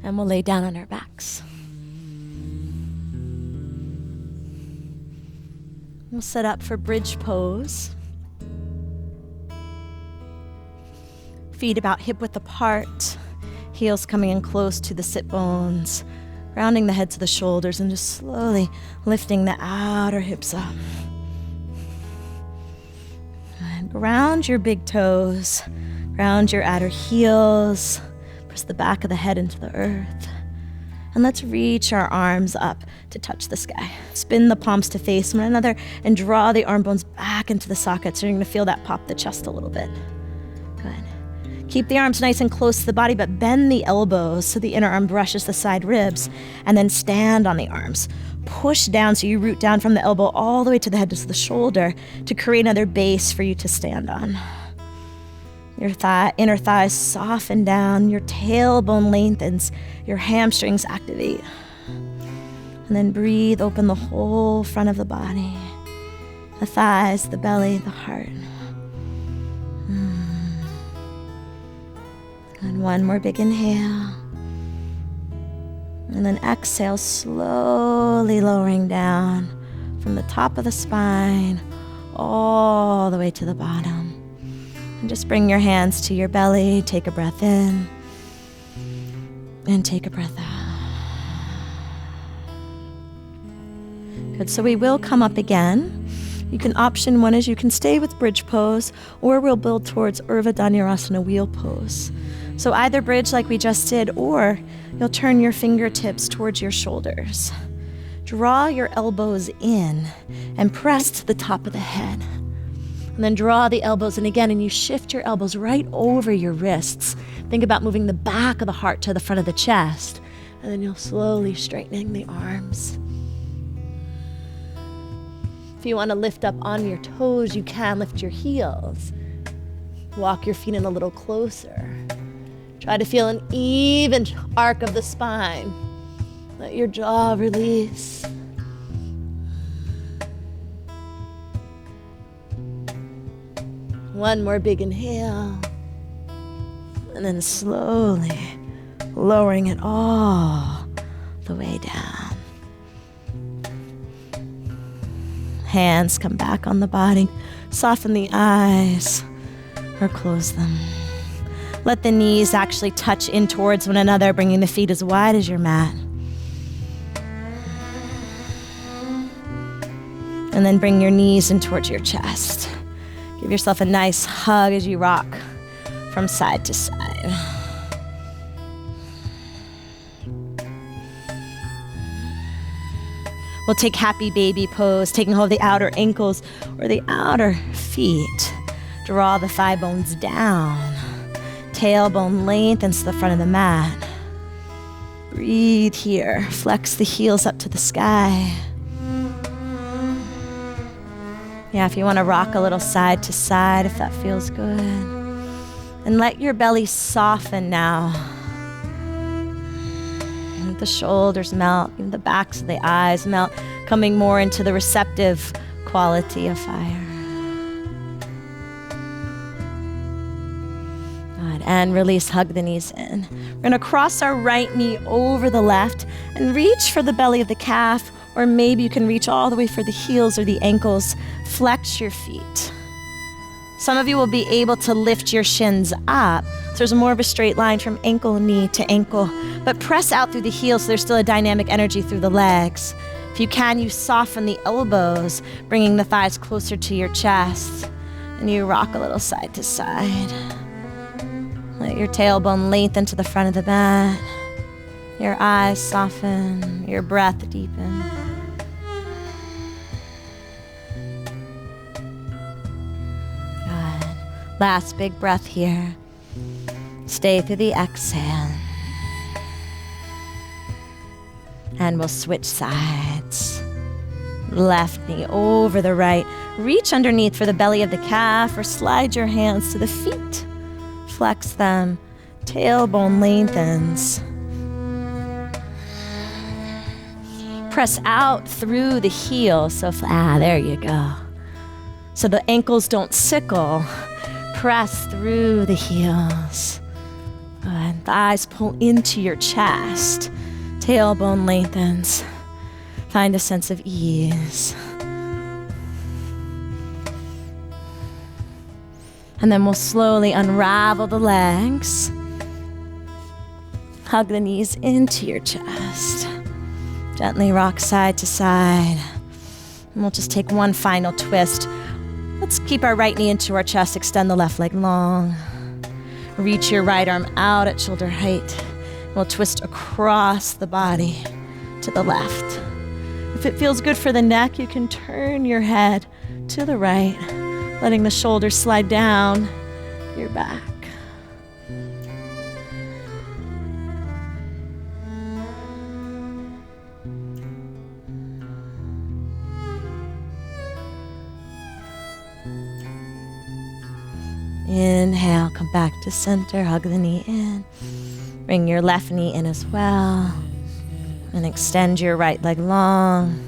S2: And we'll lay down on our backs. We'll set up for bridge pose. Feet about hip width apart. Heels coming in close to the sit bones. Rounding the head to the shoulders and just slowly lifting the outer hips up. Ground your big toes, ground your outer heels, press the back of the head into the earth. And let's reach our arms up to touch the sky. Spin the palms to face one another and draw the arm bones back into the sockets. So you're gonna feel that pop the chest a little bit. Good. Keep the arms nice and close to the body, but bend the elbows so the inner arm brushes the side ribs, and then stand on the arms. Push down so you root down from the elbow all the way to the head to the shoulder to create another base for you to stand on. Your inner thighs soften down, your tailbone lengthens, your hamstrings activate. And then breathe, open the whole front of the body. The thighs, the belly, the heart. And one more big inhale. And then exhale, slowly lowering down from the top of the spine all the way to the bottom. And just bring your hands to your belly. Take a breath in. And take a breath out. Good, so we will come up again. You can option one is you can stay with bridge pose, or we'll build towards Urdhva Dhanurasana wheel pose. So either bridge like we just did, or you'll turn your fingertips towards your shoulders. Draw your elbows in and press to the top of the head. And then draw the elbows in again, and you shift your elbows right over your wrists. Think about moving the back of the heart to the front of the chest. And then you'll slowly straightening the arms. If you want to lift up on your toes, you can lift your heels. Walk your feet in a little closer. Try to feel an even arc of the spine. Let your jaw release. One more big inhale. And then slowly lowering it all the way down. Hands come back on the body. Soften the eyes or close them. Let the knees actually touch in towards one another, bringing the feet as wide as your mat. And then bring your knees in towards your chest. Give yourself a nice hug as you rock from side to side. We'll take happy baby pose, taking hold of the outer ankles or the outer feet. Draw the thigh bones down. Tailbone lengthens to the front of the mat. Breathe here. Flex the heels up to the sky. Yeah, if you want to rock a little side to side, if that feels good. And let your belly soften now. And the shoulders melt, even the backs of the eyes melt, coming more into the receptive quality of fire. Good, and release, hug the knees in. We're gonna cross our right knee over the left and reach for the belly of the calf, Or maybe you can reach all the way for the heels or the ankles. Flex your feet. Some of you will be able to lift your shins up. So there's more of a straight line from ankle, knee to ankle. But press out through the heels so there's still a dynamic energy through the legs. If you can, you soften the elbows, bringing the thighs closer to your chest. And you rock a little side to side. Let your tailbone lengthen to the front of the mat. Your eyes soften, your breath deepen. Good. Last big breath here. Stay through the exhale. And we'll switch sides. Left knee over the right. Reach underneath for the belly of the calf or slide your hands to the feet. Flex them. Tailbone lengthens. Press out through the heel. So, there you go. So the ankles don't sickle. Press through the heels. Good. Thighs pull into your chest. Tailbone lengthens. Find a sense of ease. And then we'll slowly unravel the legs. Hug the knees into your chest. Gently rock side to side. And we'll just take one final twist. Let's keep our right knee into our chest. Extend the left leg long. Reach your right arm out at shoulder height. We'll twist across the body to the left. If it feels good for the neck, you can turn your head to the right, letting the shoulders slide down your back. Inhale, come back to center, hug the knee in. Bring your left knee in as well. And extend your right leg long.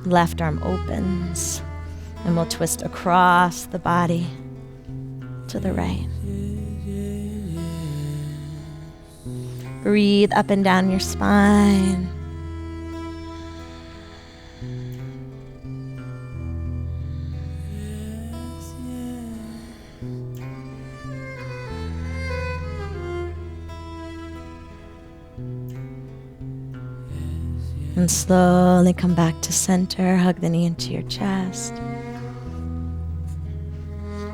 S2: Left arm opens. And we'll twist across the body to the right. Breathe up and down your spine. And slowly come back to center. Hug the knee into your chest.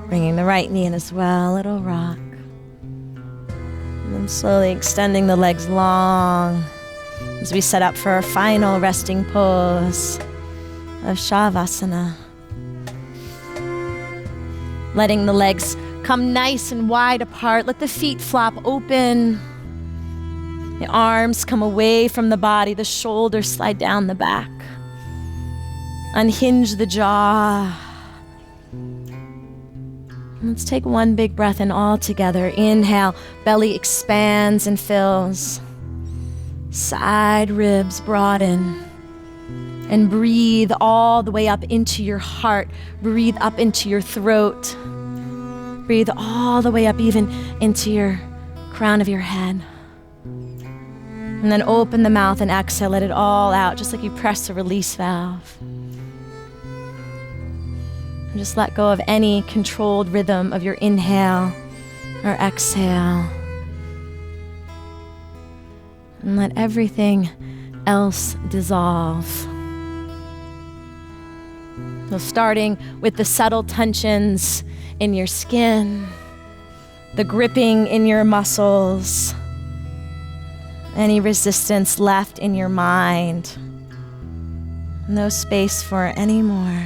S2: Bringing the right knee in as well. Little rock. And then slowly extending the legs long as we set up for our final resting pose of Shavasana. Letting the legs come nice and wide apart. Let the feet flop open. The arms come away from the body, the shoulders slide down the back. Unhinge the jaw. Let's take one big breath in all together. Inhale, belly expands and fills. Side ribs broaden. And breathe all the way up into your heart. Breathe up into your throat. Breathe all the way up even into your crown of your head. And then open the mouth and exhale, let it all out, just like you press a release valve. And just let go of any controlled rhythm of your inhale or exhale. And let everything else dissolve. So starting with the subtle tensions in your skin, the gripping in your muscles, any resistance left in your mind. No space for any more.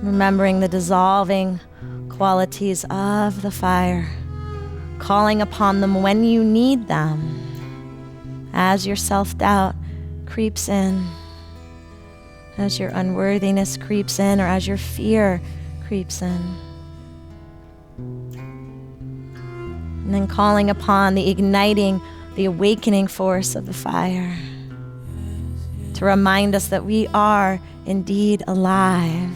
S2: Remembering the dissolving qualities of the fire, calling upon them when you need them, as your self-doubt creeps in, as your unworthiness creeps in, or as your fear creeps in. And then calling upon the igniting, the awakening force of the fire to remind us that we are indeed alive.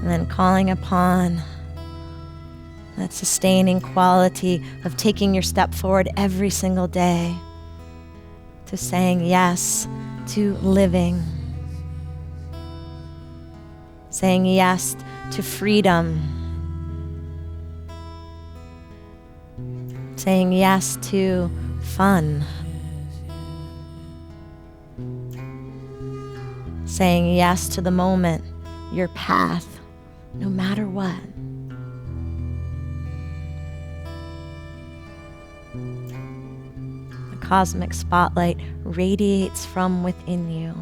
S1: And then calling upon that sustaining quality of taking your step forward every single day, to saying yes to living, saying yes to freedom, saying yes to fun, saying yes to the moment, your path, no matter what. The cosmic spotlight radiates from within you.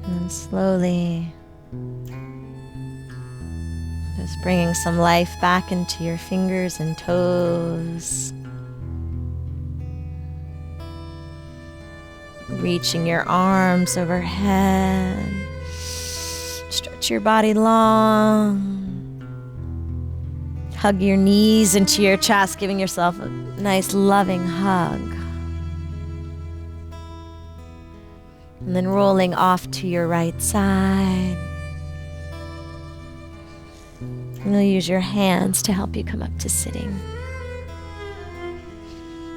S1: And slowly, just bringing some life back into your fingers and toes. Reaching your arms overhead. Stretch your body long. Hug your knees into your chest, giving yourself a nice loving hug. And then rolling off to your right side. And you'll use your hands to help you come up to sitting.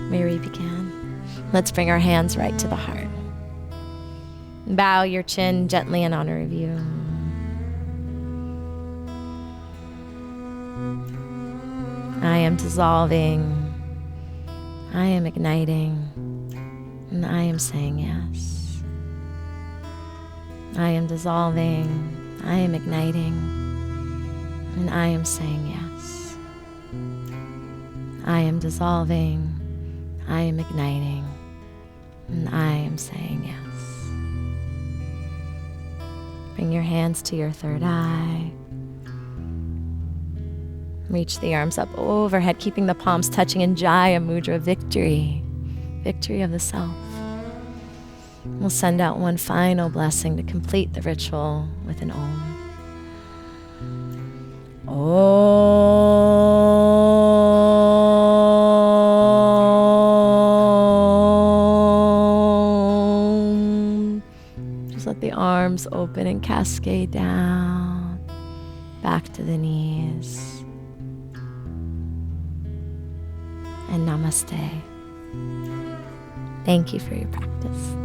S1: Where we began. Let's bring our hands right to the heart. Bow your chin gently in honor of you. I am dissolving. I am igniting. And I am saying yes. I am dissolving. I am igniting. And I am saying yes. I am dissolving. I am igniting. And I am saying yes. Bring your hands to your third eye. Reach the arms up overhead, keeping the palms touching in Jaya Mudra, victory. Victory of the self. We'll send out one final blessing to complete the ritual with an Om. Om. Just let the arms open and cascade down, back to the knees. And namaste. Thank you for your practice.